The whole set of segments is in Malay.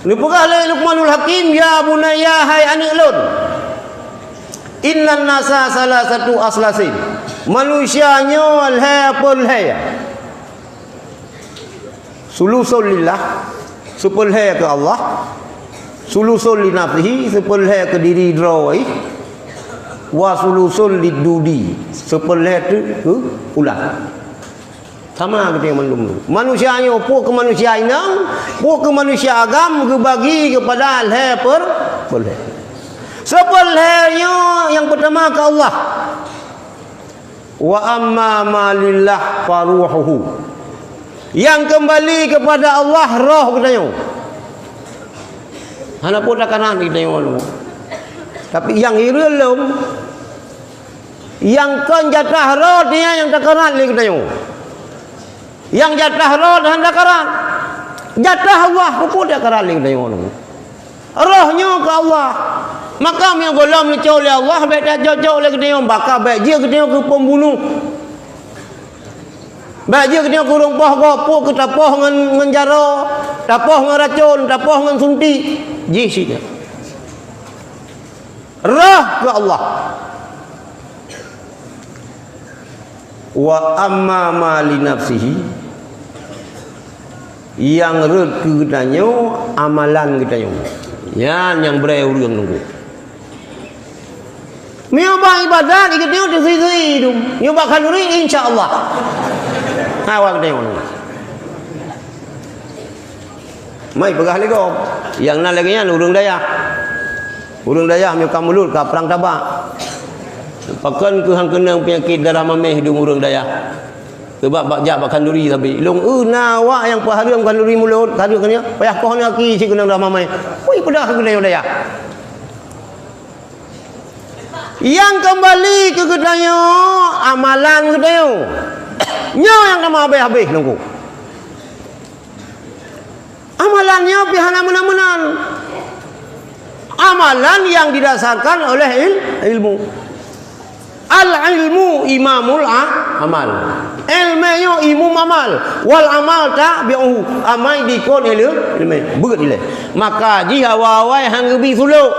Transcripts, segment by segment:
Dipegah oleh Luqmanul Hakim, ya bunayya, hai anak lun, innan nasa salah satu aslasin, manusianya alhaya sulusul lillah, sepulhaya ke Allah, sulusul li nafsihi, sepulhaya ke diri drawai, wa sulusul lidudi, sepulhaya ke ulah. Sama kita yang mendum. Manusianya puk ke manusia inang, puk ke manusia agam, ke bagi kepada alhaya perleh. Sepulhaya yang pertama ke Allah. Wa amma malillah faruhuhu. Yang kembali kepada Allah roh kita yang. Hana pun takanan kita yang. Tapi yang irelum, yang kan jatah roh dia yang takanan kita yang. Yang jatah roh dan takaran, jatah Allah pun takaran kita yang. Rohnya ke Allah. Maka yang golam ni oleh Allah, baik dah jauh oleh kita yang bakar, baik dia kita yang ke pembunuh. Baik dia kita ke rumpah gopo, ke tapah dengan jara, tapah dengan racun, tapah dengan suntik. Jisi dia. Roh ke Allah. Wa amma ma li nafsihi, yang red kitanya amalan kitanya. Yang berai urang nunggu. Nyoba ibadat ikutnya sisi itu. Nyoba kalori insya-Allah. Awak tengok. Mai pegah lagi kau. Yang nak lagi nya urang daya. Urang daya mi kamulut ka perang tabak. Pakan ke hang kenang penyakit darah mameh di urang daya. Sebab bakjak bak kanduri tapi long nawak yang paharam kanduri mulut kaduknya payah pohon laki si kenang darah mameh. Oi pedah ke daya. Yang kembali ke kedanya amalan kedanya. Nyo yang nama habis-habis nunggu. Amalannya pihana menan-menan. Amalan yang didasarkan oleh ilmu. Al-ilmu imamul amal. Ilmunya imam amal. Wal amal tak bi'uhu. Amai dikon ilmu. Berat ilmu. Maka jika wawai hanggebi suluk.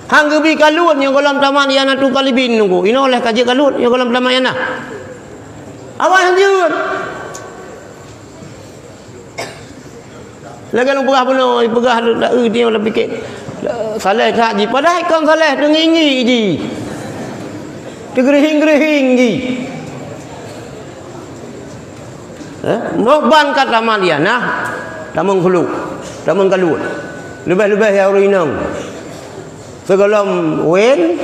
Hanggebi kalut yang kolam taman yana tu kalibin nunggu. Ini oleh kaji kalut yang kolam taman yana. Awak hanjur. Lagi lu pegah penuh, pegah dak dia dah fikir. Saleh tak ji padahal kan saleh dengingi ji. Digerihing-gerihing ji. Moban kat taman dia nah. Taman hulu. Taman kalut. Lebih-lebih ya urinang. Segalam wen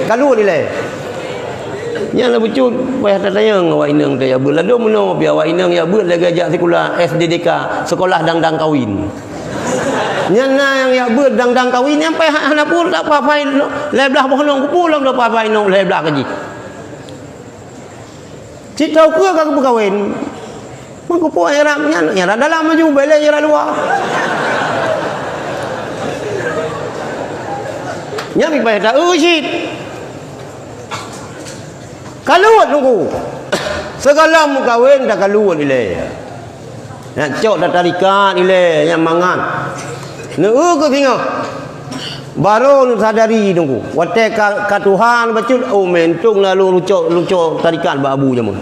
kalut nilai. Yang lebih cut payah tanya awak inang dia berlado meno pi awak inang ya beut lagi ajak sekolah SDDK sekolah dangdang kawin. Nyana yang ya beut dangdang kawin yang payah hana pun tak apa-apa leblah bohnong pulang dah apa-apa inong leblah kaji. Cik tahu ke kau berkawin? Mangko po eramnya ya dalam maju balik ya luar. Nya mi payah tak usit. Kaluat nunggu. Segala mukawin dah kaluat nilai. Nak cok dah tarikat nilai yang mangan. Nunggu tengok. Baru sadari nunggu. Watai ka Tuhan bacut oh mentung lalu lucok tarikat ba abu jamun.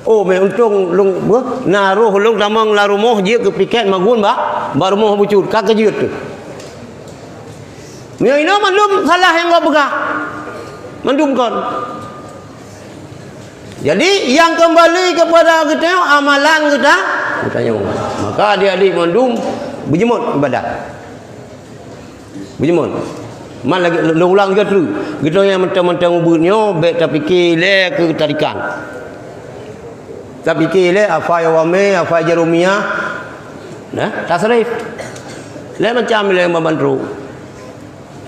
Oh mentung lung naruh lung tamang la rumah dia ke piket magun ba rumah bucut ka kejut tu. Ni ino mandum salah yang kau pegah. Mandum kon. Jadi yang kembali kepada kita amalan kita yang maka adik-adik mandum berjemut ibadat. Berjemut. Man lagi ulang juga tu. Kita yang mentang-mentang ubunnya baik tak fikir le ke tarikan. Tak fikir le apa yawame apa jarumiyah. Nah, tasrif. Le macam le membantu.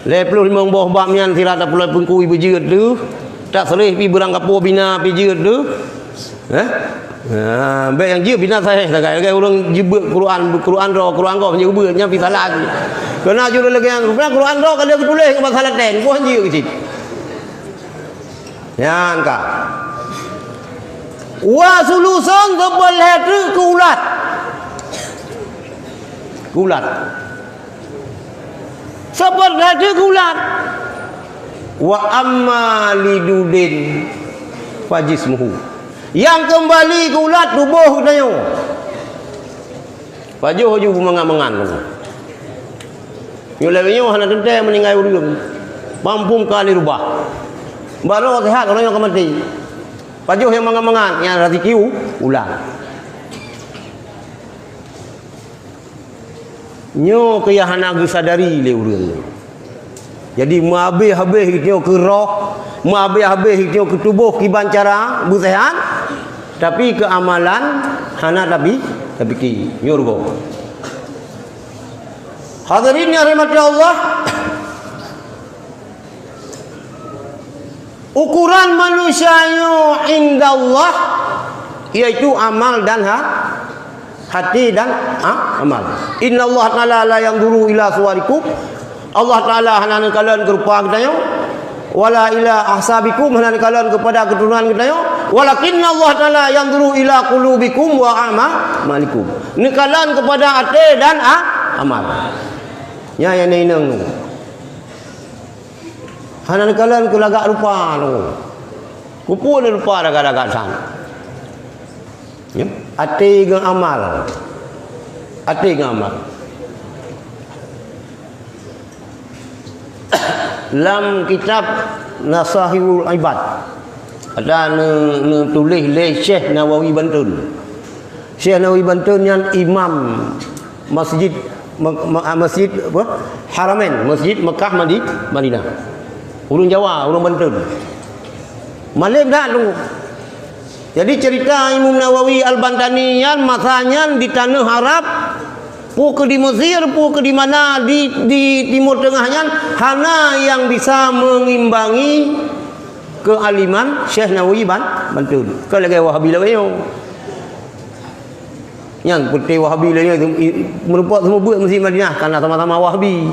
Le perlu membawa bamian sirat tak perlu pengkui berjeut tu. Tak selih pi berang kapur bina pi jeut tu. Baik yang jeut bina saya tak kai orang jebut Quran roh Quran kau punya ubut nya pi salah tu. Kena juru lagi yang Quran roh kalau tulis ke masalah ten ko jeut ke situ. Yan ka. Wa sulusun tebal hatu ke ulat. gulat. Seperti gulat. Wa amma lidudin fajismuhu. Yang kembali gulat tubuh tanya. Pajuh ju mengan-mengan. Yo lewenyo hana tente meninggal urang. Pampung kali rubah. Baru sehat orang yang mati. Pajuh yang mengan-mengan yang rezeki ulang. Nyo kaya hana sadari le urang. Jadi habis-habis kita ke roh, habis-habis kita ke tubuh kiban cara bersehat, tapi ke amalan hana tapi ki nyurga. Hadirin yang dirahmati Allah, ukuran manusianya indallah yaitu amal dan hati dan amal. Innallaha ta'ala la yanzuru ila suwarikum. Allah Ta'ala hanan kalian ke rupa kita wala ila ahsabikum hanan kalian kepada keturunan kita walakinna Allah Ta'ala yanzuru ila qulubikum wa amalikum. Ni kalian kepada hati dan amal. Ya yang ni nang. Hanan kalian ke lagak rupa tu. Kupun rupa lagak-lagak san. Ya, hati dengan amal. Hati dengan amal. Dalam kitab Nasahihul Ibad ada tulis oleh Syekh Nawawi Bantul. Syekh Nawawi Bantul yang imam masjid apa? Haramain, Masjid Mekah Madinah. Urang Jawa, urang Bantul. Malam dah tu. Jadi cerita Imam Nawawi Al-Bantani yang masanya di tanah Arab, ke di Mesir, ke di mana di Timur Tengahnya, hana yang bisa mengimbangi kealiman Syekh Nawawi Bantul. Kalau lagi Wahabi lagi yang putih Wahabi lagi merupakan semua buat Masjid Madinah karena sama-sama Wahabi.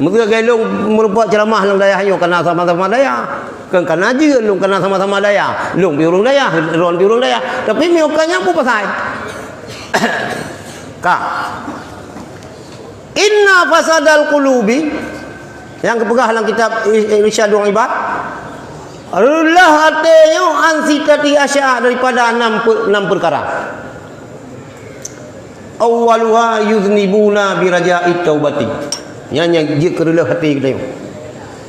Mereka gelong merupakan ceramah dalam dayahnya karena sama-sama daya. Kan aja long karena sama-sama daya. Long biurung daya, ron biurung daya. Tapi miokanya apa pasal? Kak, inna fasadal qulubi yang kepegah dalam kitab Irsyadul Ibad Allah hatinya ansitati asya daripada enam perkara. Awwaluha yuznibuna biraja'it taubati. Yang dia kerelah hati kita.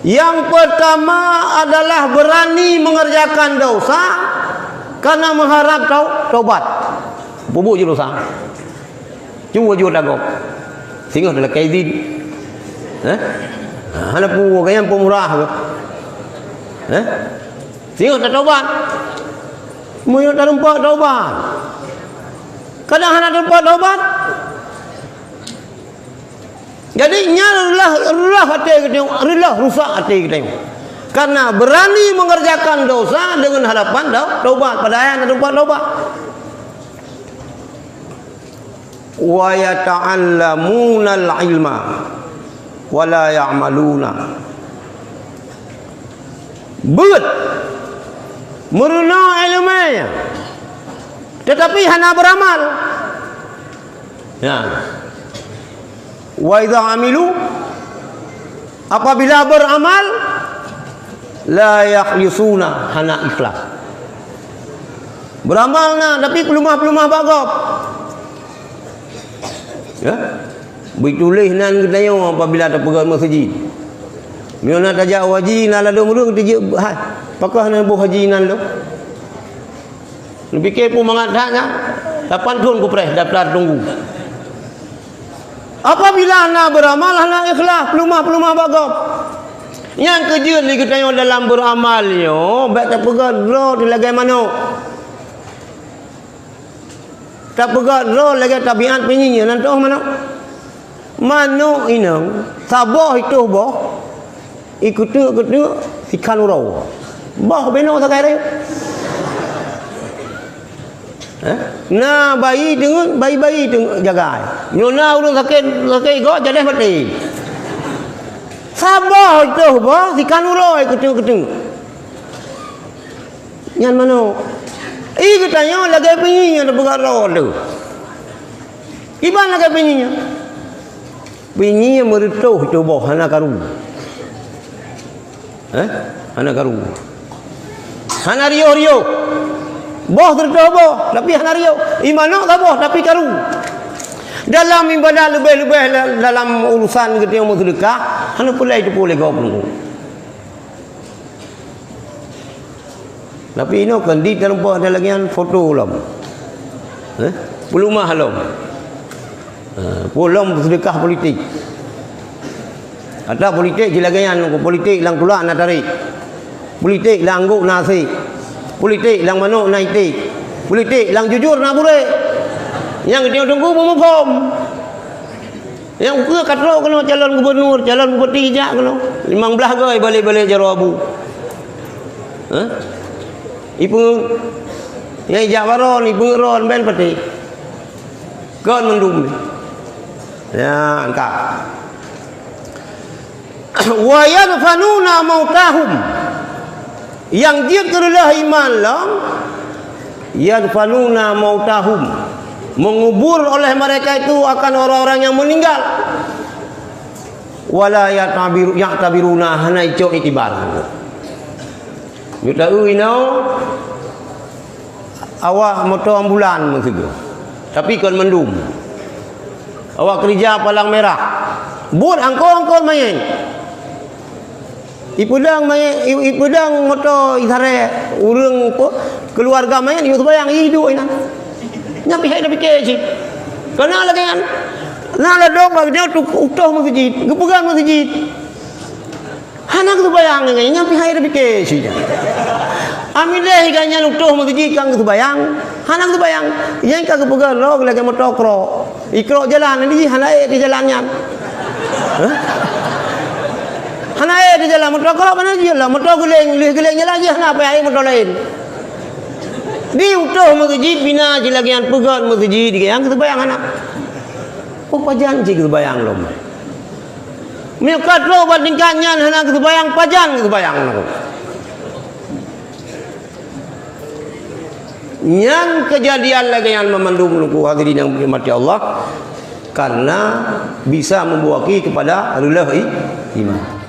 Yang pertama adalah berani mengerjakan dosa karena mengharap taubat. Bubuk je dosa. Cuma je dagok. Sehingga adalah kaidin. Hana pu gayam pemurah ke. Sehingga tak taubat. Moyo tak nampak taubat. Kadang hana nampak taubat. Jadi nyalah hati kita, relah rusak hati kita. Karena berani mengerjakan dosa dengan harapan taubat. Padahal tak nampak taubat. Wa yata'allamuna al-ilma wa la ya'maluna. Berat meruna ilmunya tetapi hana beramal. Ya. Wa idza amilu apabila beramal la yakhlisuna hana ikhlas. Beramal tapi pelumah-pelumah bagop. Ya. Bertulis nan kedayo apabila tak pergi masjid. Miona tajak haji nan ada mulu dia pakah nan bu haji nan lo. Lebih ke pun mangatnya 8 tahun ku preh daftar tunggu. Apabila nak beramal nak ikhlas pelumah-pelumah bagop. Yang kejut ni kedayo dalam beramal yo baik tak pergi ro di lagai mana. Tak pegat roh lagi tabiat penyinya nanti mana mano inang sabah itu boh ikut ikan urau boh beno sekarang nah bayi dengan bayi dengan jaga nyona urang sakit go jadi mati sabah itu boh ikan urau ikut nyan mano katanya lagi penyinya nak pegat roh tu. Gimana ke pinyinya? Pinyinya meretuh coba hana karu. Hana karu. Hana rio. Boh tertuh boh, tapi hana rio. Imano tak boh, tapi karu. Dalam ibadah lebih-lebih dalam urusan kita yang sedekah, hana pulai itu boleh kau pun. Tapi ini kan di dalam ada lagi yang foto ulam. Belum mahalom. Belum sedekah politik. Ada politik jelagayan politik lang tulak nak tarik. Politik lang angguk nasi. Politik lang manuk naik. Politik lang jujur nak boleh. Yang dia tunggu memufom. Yang ke katro kalau calon gubernur, calon bupati jak kalau 15 gay balik-balik jaro abu. Ibu yang jak baron, ibu ron ben pati. Kan mendum. Ya, angkat. Wa yadfanuna mautahum. Yang dia kerelah iman lang yadfanuna mautahum. Mengubur oleh mereka itu akan orang-orang yang meninggal. Wala ya'tabiruna hana ico itibar. Kita uino awak motor ambulan maksudnya. Tapi kon mendum. Awak kerja palang merah. Bur angkor main. Ipudang motor isare urang keluarga main itu bayang hidup ina. Nyampi hai nabi keji. Kena lagi kan. Nah la dong bagi dia utuh masjid, gepegan masjid. Hanak tu bayang nganya nyampi hai nabi keji. Amin deh ganya utuh masjid kang tu bayang. Hanak tu bayang. Yang kang gepegan log lagi motor kro. Ikro jalan ni hanai di jalannya. Hanai di jalan motor kro mana dia lah motor geleng lagi hana apa hai motor lain. Di utuh masjid bina jilagian pegat masjid yang kita bayang anak. Oh pajanji kita bayang lom. Mikat lo bandingkannya anak kita bayang pajan kita bayang lo. Yang kejadian lagi yang memandung luku hadirin yang dirahmati Allah karena bisa membawa kepada rulai iman.